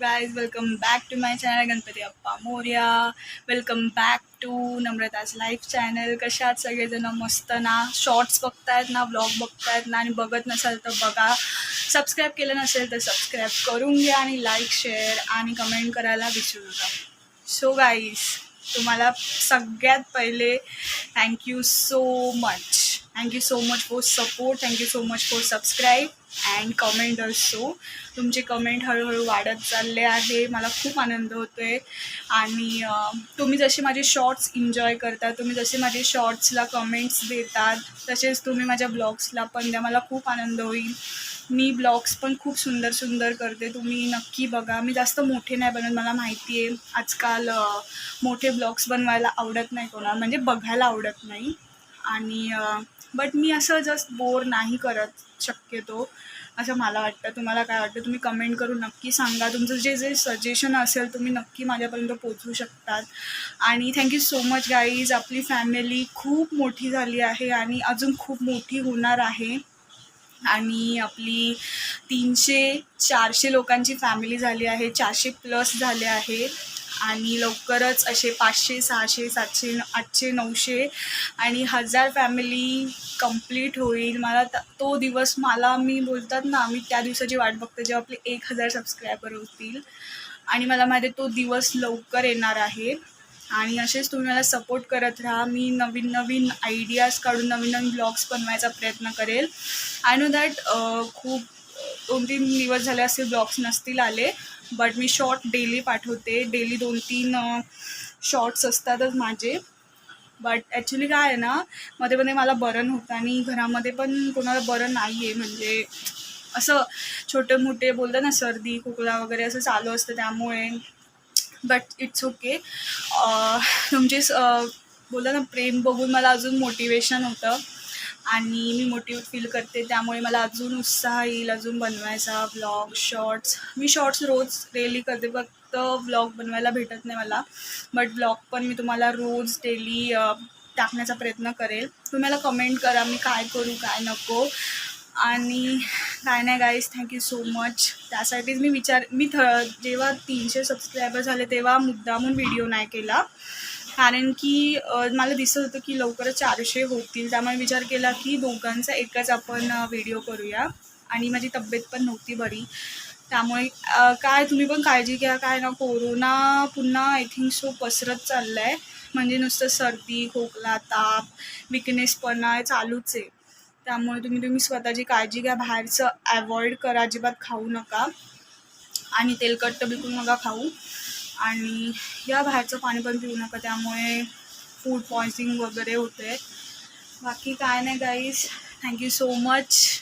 Guys, welcome back to my channel Ganpati Appa Morya. Welcome back to Namrata's life channel. कशा आहात सगळेजण? मस्त ना? शॉर्ट्स बघतायत ना, ब्लॉग बघतायत ना, आणि बघत नसाल तर बघा. सबस्क्राईब केलं नसेल तर सबस्क्राईब करून घ्या आणि लाईक, शेअर आणि कमेंट करायला विसरू नका. सो गाईज, तुम्हाला सगळ्यात पहिले thank you so much. Thank you so much for support. Thank you so much for subscribe and comment also. तुमचे कमेंट हळूहळू वाढत चालले आहे, मला खूप आनंद होतो आहे. आणि तुम्ही जसे माझे शॉर्ट्स एन्जॉय करता, तुम्ही जसे माझे शॉर्ट्सला कमेंट्स देतात, तसेच तुम्ही माझ्या ब्लॉग्सला पण द्या, मला खूप आनंद होईल. मी ब्लॉग्स पण खूप सुंदर सुंदर करते, तुम्ही नक्की बघा. मी जास्त मोठे नाही बनवत, मला माहिती आहे आजकाल मोठे ब्लॉग्स बनवायला आवडत नाही कोणाला, म्हणजे बघायला आवडत नाही. आणि बट मी असं जस्ट बोर नाही करत शक्यतो, असं मला वाटतं. तुम्हाला काय वाटतं? तुम्ही कमेंट करून नक्की सांगा. तुमचं जे जे सजेशन असेल तुम्ही नक्की माझ्यापर्यंत पोचवू शकतात. आणि थँक्यू सो मच गाईज. आपली फॅमिली खूप मोठी झाली आहे आणि अजून खूप मोठी होणार आहे. आणि आपली 300-400 लोकांची फॅमिली झाली आहे, 400+ झाले आहे. आणि लवकरच असे 500, 600, 700, 800, 900 आणि 1000 फॅमिली कंप्लीट होईल. मला तो दिवस, मी बोलतात ना, मी त्या दिवसाची वाट बघते जेव्हा आपले 1000 सबस्क्रायबर होतील. आणि मला माहिती आहे तो दिवस लवकर येणार आहे. आणि असेच तुम्ही मला सपोर्ट करत राहा. मी नवीन नवीन आयडियाज काढून नवीन नवीन ब्लॉग्स बनवायचा प्रयत्न करेल. आय नो दॅट खूप 2-3 दिवस झाले असे ब्लॉग्स नसतील आले, बट मी शॉर्ट डेली पाठवते. डेली 2-3 शॉर्ट्स असतातच माझे. बट ॲक्च्युली काय आहे ना, मध्ये मध्ये मला बरं नव्हतं आणि घरामध्ये पण कोणाला बरं नाही आहे, म्हणजे असं छोटे मोठे बोलतात ना, सर्दी खोकला वगैरे असं चालू असतं, त्यामुळे. But it's okay. तुमचे बोलतात ना, प्रेम बघून मला अजून मोटिवेशन होतं आणि मी मोटिवेट फील करते, त्यामुळे मला अजून उत्साह येईल अजून बनवायचा ब्लॉग, शॉर्ट्स. मी शॉर्ट्स रोज डेली करते, फक्त ब्लॉग बनवायला भेटत नाही मला. बट ब्लॉग पण मी तुम्हाला रोज डेली टाकण्याचा प्रयत्न करेल. तुम्ही मला कमेंट करा मी काय करू काय नको. आणि काय नाही गाईज, थँक्यू सो मच. त्यासाठीच मी जेव्हा 300 सबस्क्रायबर झाले तेव्हा मुद्दामून व्हिडिओ नाही केला, कारण की मला दिसत होतं की लवकरच 400 होतील. त्यामुळे विचार केला की दोघांचा एकच आपण व्हिडिओ करूया. आणि माझी तब्येत पण नव्हती बरी, त्यामुळे काय तुम्ही पण काळजी घ्या. काय ना, कोरोना पुन्हा आय थिंक सो पसरत चाललं आहे, म्हणजे नुसतं सर्दी खोकला ताप विकनेसपणा चालूच आहे. त्यामुळे तुम्ही स्वतःची काळजी घ्या. बाहेरचं अवॉइड करा, अजिबात खाऊ नका. आणि तेलकट तर बिलकुल नका खाऊ. आणि या बाहेरचं पाणी पण पिऊ नका, त्यामुळे फूड पॉयझनिंग वगैरे होते. बाकी काय नाही गाईज, थँक्यू सो मच.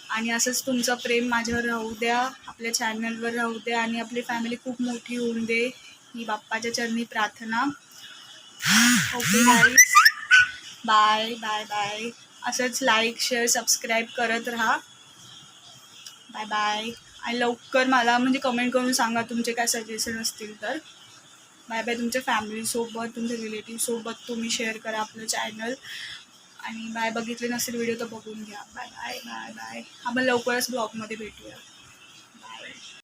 आणि असंच तुमचं प्रेम माझ्यावर राहू द्या, आपल्या चॅनलवर राहू द्या, आणि आपली फॅमिली खूप मोठी होऊन दे, ही बाप्पाच्या चरणी प्रार्थना. Okay guys, bye bye bye. असंच लाईक शेअर सबस्क्राईब करत राहा. Bye bye. आणि लवकर मला म्हणजे कमेंट करून सांगा तुमचे काय सजेशन असतील तर. Bye bye. तुमच्या फॅमिलीसोबत तुमच्या रिलेटिव्हसोबत तुम्ही शेअर करा आपलं चॅनल. आणि बाय. बघितले नसेल व्हिडिओ तर बघून घ्या. Bye bye bye bye. आपण लवकरच ब्लॉगमध्ये भेटूया.